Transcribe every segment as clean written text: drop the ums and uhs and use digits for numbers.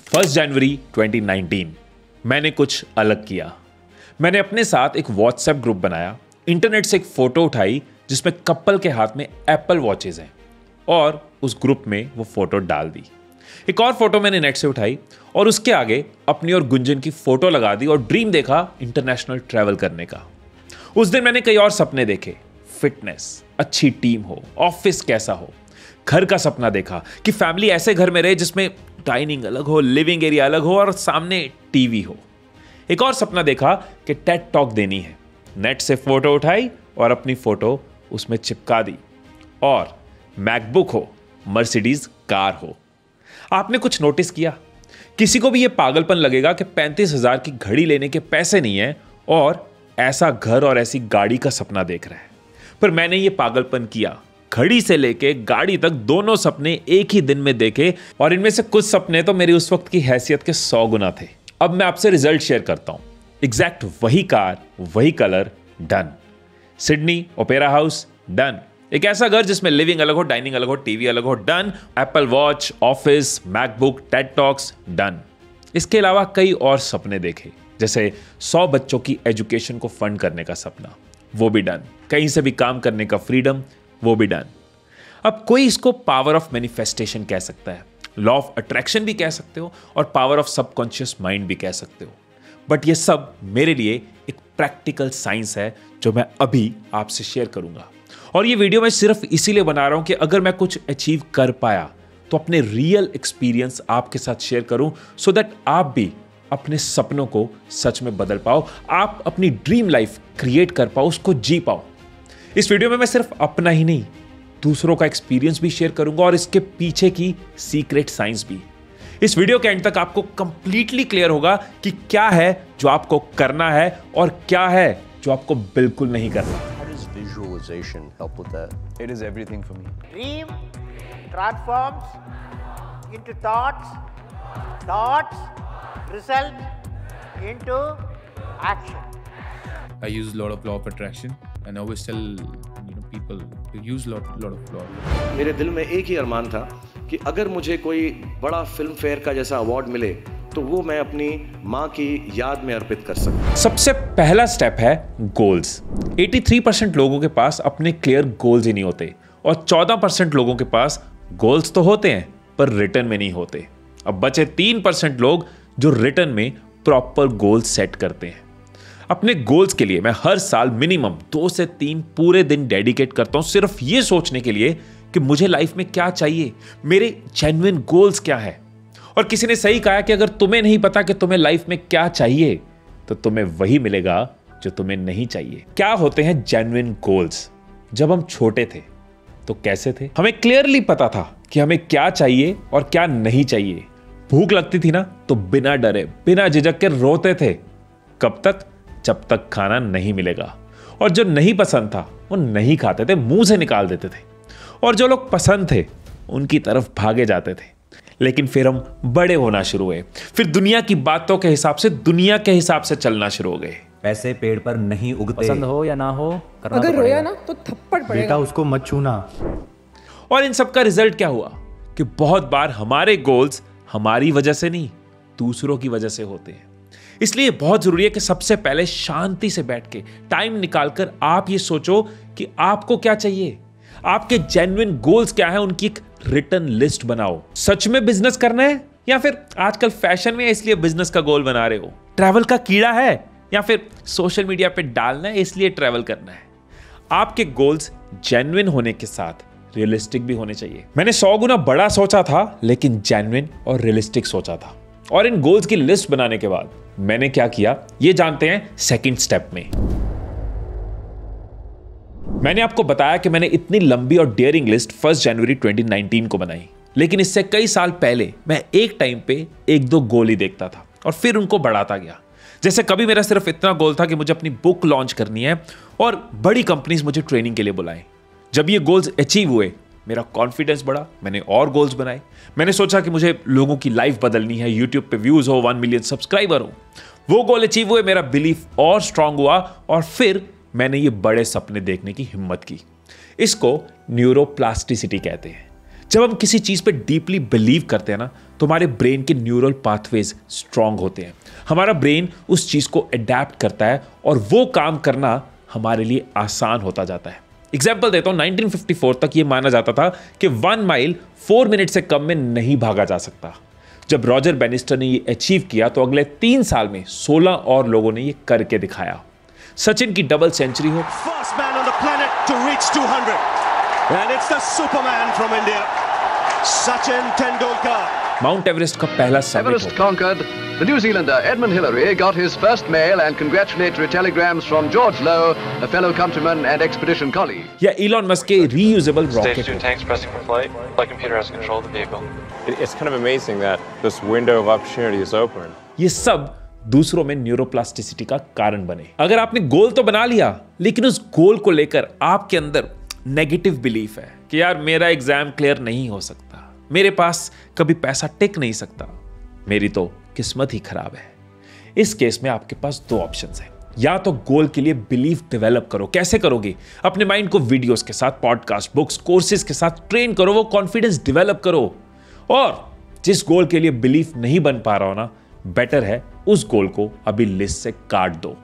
1 जनवरी 2019 मैंने कुछ अलग किया। मैंने अपने साथ एक व्हाट्सएप ग्रुप बनाया, इंटरनेट से एक फोटो उठाई जिसमें कपल के हाथ में एप्पल वॉचेज हैं और उस ग्रुप में वो फोटो डाल दी। एक और फोटो मैंने नेट से उठाई और उसके आगे अपनी और गुंजन की फोटो लगा दी और ड्रीम देखा इंटरनेशनल ट्रैवल करने का। उस दिन मैंने कई और सपने देखे, फिटनेस, अच्छी टीम हो, ऑफिस कैसा हो, घर का सपना देखा कि फैमिली ऐसे घर में रहे जिसमें डाइनिंग अलग हो, लिविंग एरिया अलग हो और सामने टीवी हो। एक और सपना देखा कि टेड टॉक देनी है। नेट से फोटो उठाई और अपनी फोटो उसमें चिपका दी। और मैकबुक हो, मर्सिडीज कार हो। आपने कुछ नोटिस किया? किसी को भी यह पागलपन लगेगा कि 35,000 की घड़ी लेने के पैसे नहीं है और ऐसा घर और ऐसी गाड़ी का सपना देख रहा है। पर मैंने ये पागलपन किया, घड़ी से लेके गाड़ी तक दोनों सपने एक ही दिन में देखे और इनमें से कुछ सपने तो मेरी उस वक्त की हैसियत के 100 गुना थे। अब मैं आपसे रिजल्ट शेयर करता हूं। एग्जैक्ट वही कार, वही colour, done. Sydney opera house, done. एक ऐसा घर जिसमें लिविंग अलग हो, डाइनिंग अलग हो, टीवी अलग हो, done. Apple watch, office, MacBook, Ted talks, done. इसके अलावा कई और सपने देखे, जैसे 100 बच्चों की एजुकेशन को फंड करने का सपना, वो भी डन। कहीं से भी काम करने का फ्रीडम, वो भी डन। अब कोई इसको पावर ऑफ मैनिफेस्टेशन कह सकता है, लॉ ऑफ अट्रैक्शन भी कह सकते हो और पावर ऑफ सबकॉन्शियस माइंड भी कह सकते हो। बट ये सब मेरे लिए एक प्रैक्टिकल साइंस है जो मैं अभी आपसे शेयर करूंगा। और ये वीडियो मैं सिर्फ इसीलिए बना रहा हूं कि अगर मैं कुछ अचीव कर पाया तो अपने रियल एक्सपीरियंस आपके साथ शेयर करूं, सो दैट आप भी अपने सपनों को सच में बदल पाओ, आप अपनी ड्रीम लाइफ क्रिएट कर पाओ, उसको जी पाओ। इस वीडियो में मैं सिर्फ अपना ही नहीं, दूसरों का एक्सपीरियंस भी शेयर करूंगा और इसके पीछे की सीक्रेट साइंस भी। इस वीडियो के एंड तक आपको कंप्लीटली क्लियर होगा कि क्या है जो आपको करना है और क्या है जो आपको बिल्कुल नहीं करना। Visualization help with that? It is everything for me. Dream transforms into thoughts, thoughts result into action. I use a lot of law of attraction, and I always tell people to use lot of law. मेरे दिल में एक ही अरमान था कि अगर मुझे कोई बड़ा फिल्म फेयर का जैसा अवार्ड मिले तो वो मैं अपनी माँ की याद में अर्पित कर सकूं। सबसे पहला स्टेप है गोल्स। 83% लोगों के पास अपने क्लियर गोल्स ही नहीं होते और 14% लोगों के पास गोल्स तो होते हैं पर रिटर्न में नहीं होते। अब बचे 3% लोग जो रिटर्न में प्रॉपर गोल्स सेट करते हैं। अपने गोल्स के लिए मैं हर साल मिनिमम 2 से 3 पूरे दिन डेडिकेट करता हूं सिर्फ ये सोचने के लिए कि मुझे लाइफ में क्या चाहिए, मेरे जेन्युइन गोल्स क्या है। और किसी ने सही कहा कि अगर तुम्हें नहीं पता कि तुम्हें लाइफ में क्या चाहिए तो तुम्हें वही मिलेगा जो तुम्हें नहीं चाहिए। क्या होते हैं जेन्युइन गोल्स? जब हम छोटे थे तो कैसे थे? हमें क्लियरली पता था कि हमें क्या चाहिए और क्या नहीं चाहिए। भूख लगती थी ना तो बिना डरे, बिना झिझक के रोते थे। कब तक? जब तक खाना नहीं मिलेगा। और जो नहीं पसंद था वो नहीं खाते थे, मुंह से निकाल देते थे। और जो लोग पसंद थे उनकी तरफ भागे जाते थे। लेकिन फिर हम बड़े होना शुरू हुए, फिर दुनिया की बातों के हिसाब से, दुनिया के हिसाब से चलना शुरू हो गए। पैसे पेड़ पर नहीं उगते, पसंद हो या ना हो, करना अगर तो रोया ना तो थप्पड़ पड़ेगा। बेटा उसको मत छूना। और इन सब का रिजल्ट क्या हुआ कि बहुत बार हमारे गोल्स हमारी वजह से नहीं, दूसरों की वजह से होते हैं। इसलिए बहुत जरूरी है कि सबसे पहले शांति से बैठ के टाइम निकालकर आप ये सोचो कि आपको क्या चाहिए, आपके जेन्युइन गोल्स क्या है, उनकी एक रिटर्न लिस्ट बनाओ। सच में बिजनेस करना है या फिर आजकल फैशन में इसलिए बिजनेस का गोल बना रहे हो? ट्रैवल का कीड़ा है या फिर सोशल मीडिया पे डालना है इसलिए ट्रैवल करना है? आपके गोल्स जेन्युइन होने के साथ रियलिस्टिक भी होने चाहिए। मैंने 100 गुना बड़ा सोचा था लेकिन जेन्युइन और रियलिस्टिक सोचा था। और इन गोल्स की लिस्ट बनाने के बाद मैंने क्या किया ये जानते हैं सेकंड स्टेप में। मैंने आपको बताया कि मैंने इतनी लंबी और डेयरिंग लिस्ट 1 जनवरी 2019 को बनाई, लेकिन इससे कई साल पहले मैं एक टाइम पे 1-2 गोल ही देखता था और फिर उनको बढ़ाता गया। जैसे कभी मेरा सिर्फ इतना गोल था कि मुझे अपनी बुक लॉन्च करनी है और बड़ी कंपनीज मुझे ट्रेनिंग के लिए बुलाएं। जब ये गोल्स अचीव हुए मेरा कॉन्फिडेंस बढ़ा, मैंने और गोल्स बनाए। मैंने सोचा कि मुझे लोगों की लाइफ बदलनी है, यूट्यूब पे व्यूज हो, 1 मिलियन सब्सक्राइबर हो। वो गोल अचीव हुए, मेरा बिलीफ और स्ट्रांग हुआ और फिर मैंने ये बड़े सपने देखने की हिम्मत की। इसको न्यूरोप्लास्टिसिटी कहते हैं। जब हम किसी चीज पे डीपली बिलीव करते हैं ना, तो हमारे ब्रेन के न्यूरल पाथवेज स्ट्रांग होते हैं। हमारा ब्रेन उस चीज को अडेप्ट करता है और वो काम करना हमारे लिए आसान होता जाता है। एग्जाम्पल देता हूं, 1954 तक ये माना जाता था कि 1 माइल 4 मिनट से कम में नहीं भागा जा सकता। जब रॉजर बैनिस्टर ने ये अचीव किया तो अगले 3 साल में 16 और लोगों ने ये करके दिखाया। सचिन की डबल सेंचुरी हो, First man on the planet to reach 200, and it's the Superman from India, Sachin Tendulkar. Mount Everest का पहला समिट Everest हो, conquered, the New Zealander Edmund Hillary got his first mail and congratulatory telegrams from George Low, a fellow countryman and expedition colleague. या Elon Musk के reusable Stage rocket 2 हो, tanks pressing for flight. Flight computer has control of the vehicle. It's kind of amazing that this window of opportunity is open. ये सब दूसरों में neuroplasticity का कारण बने। अगर आपने गोल तो बना लिया, लेकिन उस गोल को लेकर आपके अंदर नेगेटिव बिलीफ है कि यार मेरा एग्जाम क्लियर नहीं हो सकता, मेरे पास कभी पैसा टिक नहीं सकता, मेरी तो किस्मत ही खराब है। इस केस में आपके पास 2 ऑप्शंस हैं। या तो गोल के लिए बिलीफ डेवलप करो। कैसे करोगे? अपने माइंड को वीडियोस के साथ, पॉडकास्ट, बुक्स, कोर्सेज के साथ ट्रेन करो, वो कॉन्फिडेंस डेवलप करो। और जिस गोल के लिए बिलीफ नहीं बन पा रहा हो ना, बेटर है उस गोल को अभी लिस्ट से काट दो,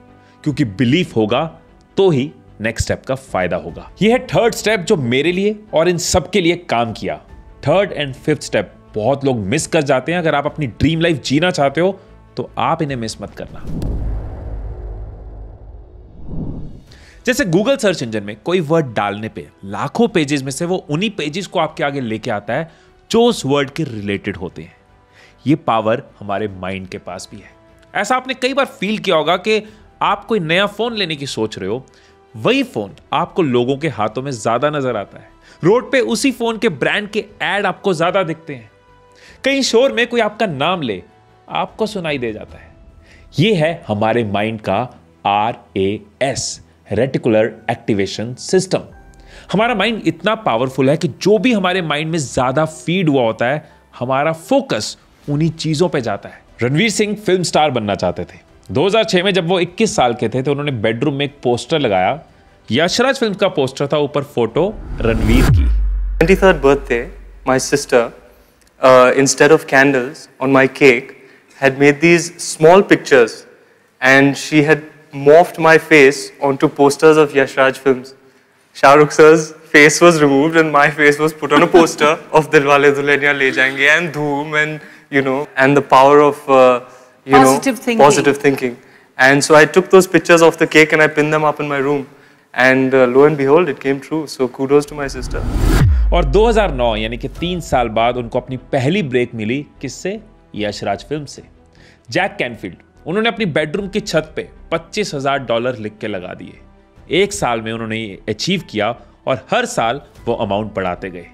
क्योंकि बिलीफ होगा तो ही नेक्स्ट स्टेप का फायदा होगा। यह है 3rd स्टेप जो मेरे लिए और इन सब के लिए काम किया। 3rd एंड 5th स्टेप बहुत लोग मिस कर जाते हैं। अगर आप अपनी ड्रीम लाइफ जीना चाहते हो तो आप इन्हें मिस मत करना। जैसे गूगल सर्च इंजन में कोई वर्ड डालने पे लाखों पेजेस में से वो उन्हीं पेजेस को आपके आगे लेके आता है जो उस वर्ड के रिलेटेड होते हैं। ये पावर हमारे माइंड के पास भी है। ऐसा आपने कई बार फील किया होगा कि आप कोई नया फोन लेने की सोच रहे हो, वही फोन आपको लोगों के हाथों में ज्यादा नजर आता है। रोड पे उसी फोन के ब्रांड के एड आपको ज्यादा दिखते हैं। कहीं शोर में कोई आपका नाम ले, आपको सुनाई दे जाता है। यह है हमारे माइंड का RAS, रेटिकुलर एक्टिवेशन सिस्टम। हमारा माइंड इतना पावरफुल है कि जो भी हमारे माइंड में ज्यादा फीड हुआ होता है, हमारा फोकस उन्हीं चीजों पे जाता है। रणवीर सिंह फिल्म स्टार बनना चाहते थे। 2006 में जब वो 21 साल के थे तो उन्होंने बेडरूम में एक पोस्टर लगाया। यशराज फिल्म का पोस्टर था, ऊपर फोटो रणवीर की। 23rd birthday, my sister, instead of candles on my cake, had made these small pictures, and she had morphed my face onto posters of Yashraj films. Shah Rukh sir's face was removed, and my face was put on a poster of Dilwale Dulhaniya Le Jayenge and Dhoom, and and the power of positive thinking. And so I took those pictures of the cake and I pinned them up in my room. And lo and behold, it came true. So kudos to my sister. और 2009 यानी कि 3 साल बाद उनको अपनी पहली break मिली। किससे? Yashraj film से। जैक कैनफील्ड, उन्होंने अपनी बेडरूम की छत पे $25,000 लिख के लगा दिए। 1 साल में उन्होंने ये अचीव किया और हर साल वो अमाउंट बढ़ाते गए।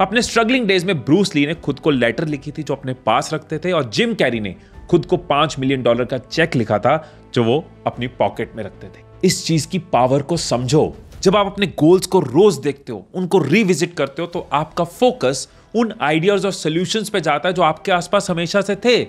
अपने स्ट्रगलिंग डेज में ब्रूस ली ने खुद को लेटर लिखी थी जो अपने पास रखते थे, और जिम कैरी ने खुद को $5 मिलियन का चेक लिखा था जो वो अपनी पॉकेट में रखते थे। इस चीज की पावर को समझो। जब आप अपने गोल्स को रोज देखते हो, उनको रिविजिट करते हो, तो आपका फोकस उन आइडियाज और सॉल्यूशंस पे जाता है जो आपके आसपास हमेशा से थे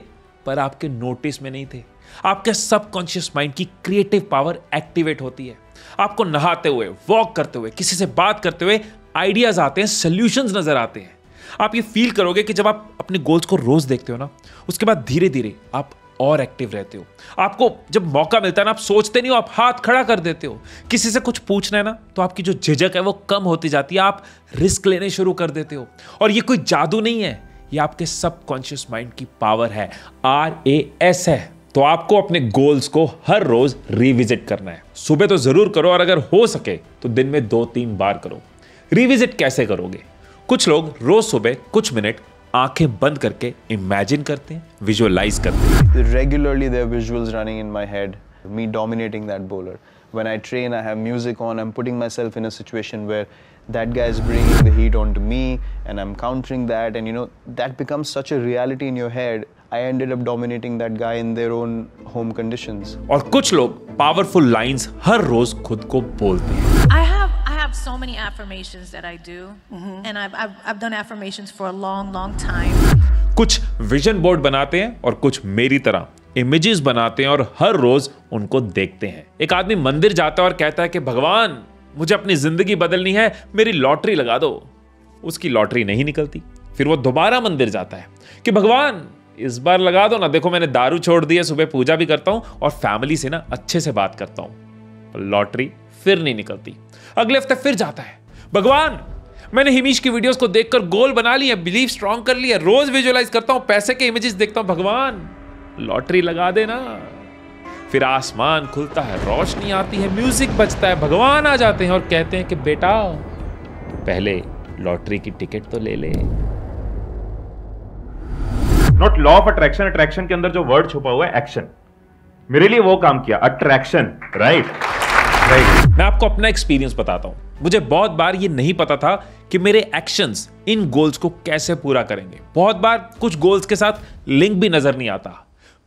पर आपके नोटिस में नहीं थे। आपके सबकॉन्शियस माइंड की क्रिएटिव पावर एक्टिवेट होती है। आपको नहाते हुए, वॉक करते हुए, किसी से बात करते हुए आइडियाज आते हैं, सॉल्यूशंस नजर आते हैं। आप ये फील करोगे कि जब आप अपने गोल्स को रोज देखते हो ना, उसके बाद धीरे धीरे आप और एक्टिव रहते हो। आपको जब मौका मिलता है ना, आप सोचते नहीं हो, आप हाथ खड़ा कर देते हो। किसी से कुछ पूछना है ना, तो आपकी जो झिझक है वो कम होती जाती है। आप रिस्क लेने शुरू कर देते हो। और ये कोई जादू नहीं है, ये आपके सबकॉन्शियस माइंड की पावर है, RAS है। तो आपको अपने गोल्स को हर रोज रिविजिट करना है। सुबह तो जरूर करो, और अगर हो सके तो दिन में 2-3 बार करो। रिविजिट कैसे करोगे? कुछ लोग रोज सुबह कुछ मिनट आंखें बंद करके इमेजिन करते हैं, विजुअलाइज करते हैं। Regularly there are visuals running in my head, me dominating that bowler. When I train, I have music on, I'm putting myself in a situation where that guy is bringing the heat onto me and I'm countering that, and that becomes such a reality in your head. I ended up dominating that guy in their own home conditions. और कुछ लोग powerful lines हर रोज खुद को बोलते हैं। I have so many affirmations that I do, and I've done affirmations for a long time. कुछ vision board बनाते हैं और कुछ मेरी तरह इमेजेस बनाते हैं और हर रोज उनको देखते हैं। एक आदमी मंदिर जाता है और कहता है कि भगवान, मुझे अपनी जिंदगी बदलनी है, मेरी लॉटरी लगा दो। उसकी लॉटरी नहीं निकलती। फिर वो दोबारा मंदिर जाता है कि भगवान इस बार लगा दो ना, देखो मैंने दारू छोड़ दी है, सुबह पूजा भी करता हूं और फैमिली से ना अच्छे से बात करता हूं। लॉटरी फिर नहीं निकलती। अगले हफ्ते फिर जाता है, भगवान मैंने हिमीश की वीडियोस को देखकर गोल बना लिया, बिलीव स्ट्रॉन्ग कर लिया, रोज विजुअलाइज करता हूं, पैसे के इमेजेस देखता हूं, भगवान लॉटरी लगा देना। फिर आसमान खुलता है, रोशनी आती है, म्यूजिक बजता है, भगवान आ जाते हैं और कहते हैं कि बेटा पहले लॉटरी की टिकट तो ले ले। Not law of attraction, attraction के अंदर जो वर्ड छुपा हुआ है एक्शन, मेरे लिए वो काम किया, अट्रैक्शन। राइट। मैं आपको अपना एक्सपीरियंस बताता हूं। मुझे बहुत बार ये नहीं पता था कि मेरे एक्शंस इन गोल्स को कैसे पूरा करेंगे। बहुत बार कुछ गोल्स के साथ लिंक भी नजर नहीं आता,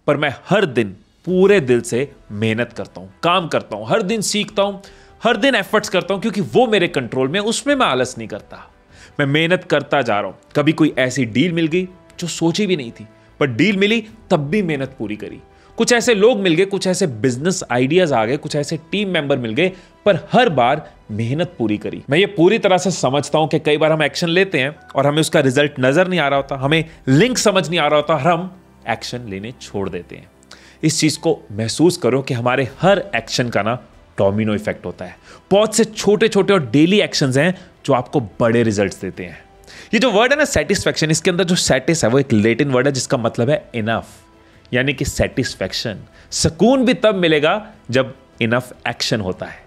पर मैं हर दिन पूरे दिल से मेहनत करता हूं, काम करता हूं, हर दिन सीखता हूं, हर दिन एफर्ट्स करता हूं, क्योंकि वो मेरे कंट्रोल में, उसमें मैं आलस नहीं करता। मैं मेहनत करता जा रहा हूं। कभी कोई ऐसी डील मिल गई जो सोची भी नहीं थी, पर डील मिली तब भी मेहनत पूरी करी। कुछ ऐसे लोग मिल गए, कुछ ऐसे बिजनेस आइडियाज आ गए, कुछ ऐसे टीम मेंबर मिल गए, पर हर बार मेहनत पूरी करी। मैं ये पूरी तरह से समझता हूं कि कई बार हम एक्शन लेते हैं और हमें उसका रिजल्ट नजर नहीं आ रहा होता, हमें लिंक समझ नहीं आ रहा होता और हम एक्शन लेने छोड़ देते हैं। इस चीज को महसूस करो कि हमारे हर एक्शन का ना डोमिनो इफेक्ट होता है। बहुत से छोटे छोटे और डेली एक्शंस हैं जो आपको बड़े रिजल्ट्स देते हैं। ये जो वर्ड है ना सेटिस्फैक्शन, इसके अंदर जो सेटिस है वो एक लैटिन वर्ड है जिसका मतलब है इनफ, यानी कि सेटिस्फैक्शन। सुकून भी तब मिलेगा जब इनफ एक्शन होता है।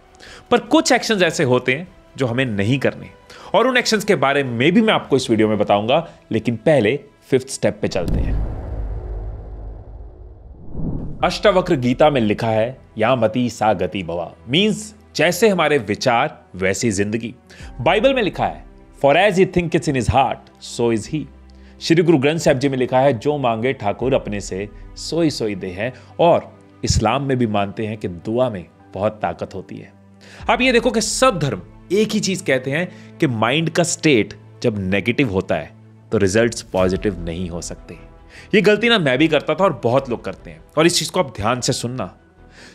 पर कुछ एक्शंस ऐसे होते हैं जो हमें नहीं करने, और उन एक्शंस के बारे में भी मैं आपको इस वीडियो में बताऊंगा। लेकिन पहले 5th स्टेप पे चलते हैं। अष्टावक्र गीता में लिखा है या मति सा गति भवा, मींस जैसे हमारे विचार वैसी जिंदगी। बाइबल में लिखा है for as he think it's in his heart so is he. Shri Guru Granth Sahib जी में लिखा है जो मांगे ठाकुर अपने से सोई सोई दे है। और इस्लाम में भी मानते हैं कि दुआ में बहुत ताकत होती है। आप ये देखो कि सब धर्म एक ही चीज कहते हैं कि माइंड का स्टेट जब नेगेटिव होता है तो रिजल्ट्स पॉजिटिव नहीं हो सकते। ये गलती ना मैं भी करता था और बहुत लोग करते हैं, और इस चीज को आप ध्यान से सुनना।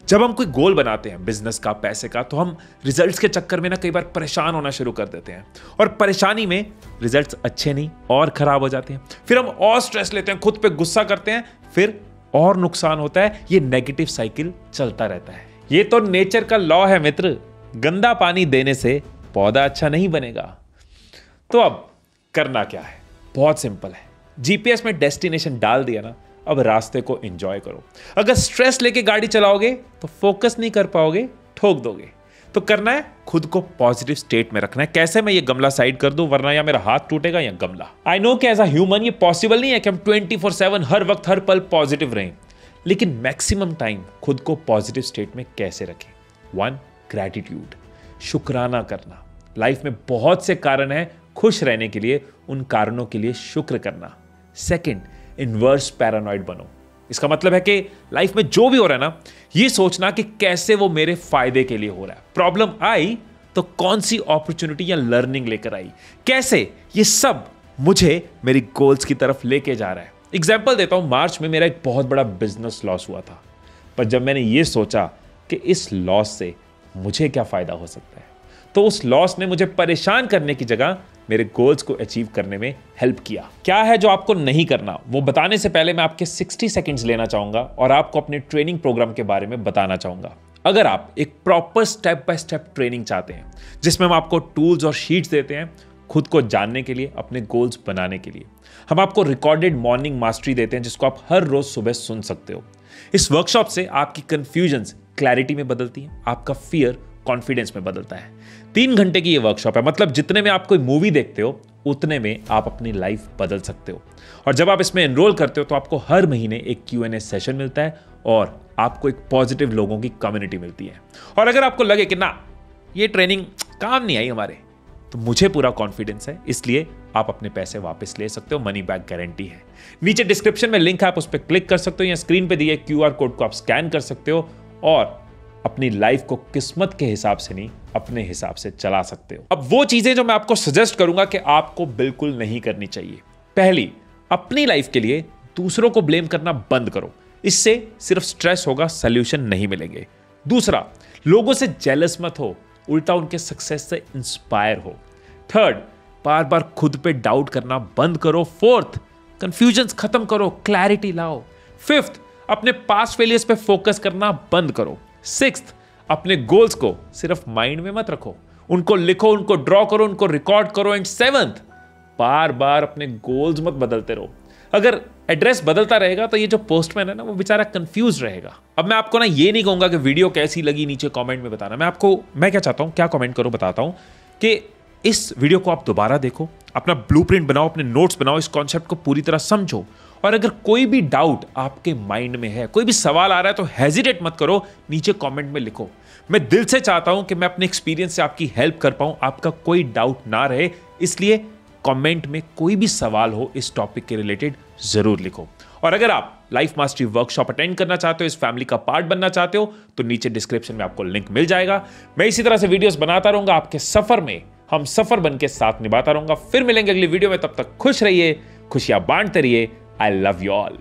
जब हम कोई गोल बनाते हैं बिजनेस का, पैसे का, तो हम रिजल्ट्स के चक्कर में ना कई बार परेशान होना शुरू कर देते हैं, और परेशानी में रिजल्ट्स अच्छे नहीं और खराब हो जाते हैं। फिर हम और स्ट्रेस लेते हैं, खुद पे गुस्सा करते हैं, फिर और नुकसान होता है। ये नेगेटिव साइकिल चलता रहता है। ये तो नेचर का लॉ है मित्र। गंदा पानी देने से पौधा अच्छा नहीं बनेगा। तो अब करना क्या है? बहुत सिंपल है। जीपीएस में डेस्टिनेशन डाल दिया ना, अब रास्ते को एंजॉय करो। अगर स्ट्रेस लेके गाड़ी चलाओगे तो फोकस नहीं कर पाओगे, ठोक दोगे। तो करना है खुद को पॉजिटिव स्टेट में रखना है। कैसे? मैं ये गमला साइड कर दूं वरना या मेरा हाथ टूटेगा या गमला। आई नो कि एज अ ह्यूमन ये पॉसिबल नहीं है कि हम 24/7 हर वक्त हर पल पॉजिटिव रहें, लेकिन मैक्सिमम टाइम खुद को पॉजिटिव स्टेट में कैसे रखें? 1. ग्रैटिट्यूड, शुक्राना करना। लाइफ में बहुत से कारण हैं खुश रहने के लिए, उन कारणों के लिए शुक्र करना। 2. इनवर्स पैरानॉइड बनो। इसका मतलब है कि लाइफ में जो भी हो रहा है ना, ये सोचना कि कैसे वो मेरे फायदे के लिए हो रहा है। प्रॉब्लम आई तो कौन सी अपॉर्चुनिटी या लर्निंग लेकर आई, कैसे ये सब मुझे मेरी गोल्स की तरफ लेके जा रहा है। एग्जाम्पल देता हूं, मार्च में मेरा एक बहुत बड़ा बिजनेस लॉस हुआ था, पर जब मैंने ये सोचा कि इस लॉस से मुझे क्या फायदा हो सकता है, तो उस लॉस ने मुझे परेशान करने की जगह मेरे गोल्स को अचीव करने में हेल्प किया। क्या है जो आपको नहीं करना, वो बताने से पहले मैं आपके 60 सेकंड्स लेना चाहूंगा और आपको अपने ट्रेनिंग प्रोग्राम के बारे में बताना चाहूंगा। अगर आप एक proper step by step training चाहते हैं जिसमें हम आपको टूल्स और शीट्स देते हैं खुद को जानने के लिए, अपने गोल्स बनाने के लिए, हम आपको रिकॉर्डेड मॉर्निंग मास्टरी देते हैं जिसको आप हर रोज सुबह सुन सकते हो। इस वर्कशॉप से आपकी कंफ्यूजन्स क्लैरिटी में बदलती है, आपका फियर कॉन्फिडेंस में बदलता है। 3 घंटे की ये वर्कशॉप है, मतलब जितने में आप कोई मूवी देखते हो उतने में आप अपनी लाइफ बदल सकते हो। और जब आप इसमें एनरोल करते हो तो आपको हर महीने एक Q&A सेशन मिलता है और आपको एक पॉजिटिव लोगों की कम्युनिटी मिलती है। और अगर आपको लगे कि ना ये ट्रेनिंग काम नहीं आई हमारे, तो मुझे पूरा कॉन्फिडेंस है, इसलिए आप अपने पैसे वापस ले सकते हो। मनी बैक गारंटी है। नीचे डिस्क्रिप्शन में लिंक है, आप उस पर क्लिक कर सकते हो या स्क्रीन पे दिए QR कोड को आप स्कैन कर सकते हो और अपनी लाइफ को किस्मत के हिसाब से नहीं, अपने हिसाब से चला सकते हो। अब वो चीजें जो मैं आपको सजेस्ट करूंगा कि आपको बिल्कुल नहीं करनी चाहिए। पहली, अपनी लाइफ के लिए दूसरों को ब्लेम करना बंद करो, इससे सिर्फ स्ट्रेस होगा, सॉल्यूशन नहीं मिलेंगे। दूसरा, लोगों से जेलस मत हो, उल्टा उनके सक्सेस से इंस्पायर हो। थर्ड, बार बार खुद पे डाउट करना बंद करो। फोर्थ, कंफ्यूजन्स खत्म करो, क्लैरिटी लाओ। फिफ्थ, अपने पास्ट फेलियर्स पे फोकस करना बंद करो। सिक्स्थ, अपने गोल्स को सिर्फ माइंड में मत रखो, उनको लिखो, उनको ड्रॉ करो, उनको रिकॉर्ड करो। एंड सेवंथ, बार बार अपने गोल्स मत बदलते रहो। अगर एड्रेस बदलता रहेगा तो ये जो पोस्टमैन है ना, वो बेचारा कंफ्यूज रहेगा। अब मैं आपको ना ये नहीं कहूंगा कि वीडियो कैसी लगी नीचे कमेंट में बताना। मैं क्या चाहता हूं, क्या कमेंट करो बताता हूं कि इस वीडियो को आप दोबारा देखो, अपना ब्लूप्रिंट बनाओ, अपने नोट्स बनाओ, इस कॉन्सेप्ट को पूरी तरह समझो। और अगर कोई भी डाउट आपके माइंड में है, कोई भी सवाल आ रहा है, तो हेजिटेट मत करो, नीचे कमेंट में लिखो। मैं दिल से चाहता हूं कि मैं अपने एक्सपीरियंस से आपकी हेल्प कर पाऊं, आपका कोई डाउट ना रहे, इसलिए कमेंट में कोई भी सवाल हो इस टॉपिक के रिलेटेड जरूर लिखो। और अगर आप लाइफ मास्टरी वर्कशॉप अटेंड करना चाहते हो, इस फैमिली का पार्ट बनना चाहते हो, तो नीचे डिस्क्रिप्शन में आपको लिंक मिल जाएगा। मैं इसी तरह से वीडियोस बनाता रहूंगा, आपके सफर में हम सफर बन के साथ निभाता रहूंगा। फिर मिलेंगे अगली वीडियो में, तब तक खुश रहिए, खुशियां बांटते रहिए। I love you all.